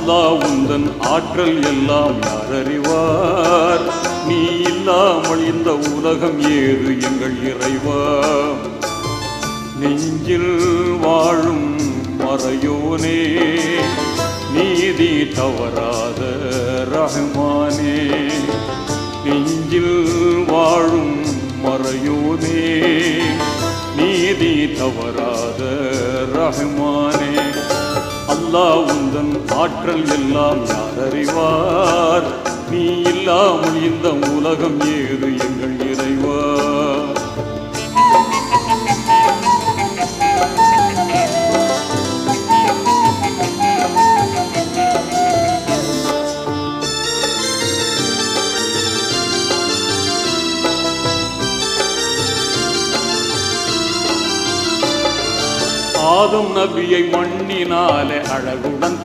அல்லாஹ் உந்தன் ஆற்றல் எல்லாம் யார் அறிவார்? நீ இல்லாமல் இந்த உலகம் ஏது எங்கள் இறைவா? நெஞ்சில் வாழும் மறையோனே, நீதி தவறாத ரஹ்மானே. நெஞ்சில் வாழும் மறையோனே, நீதி தவறாத ரஹ்மானே. அல்லாஹ் உந்தன் ஆற்றல் எல்லாம் யார் அறிவார்? நீ இல்லாமல் இந்த உலகம் ஏது எங்கள் இறைவா? ஆதம் நபியை மண்ணினாலே அழகுடன்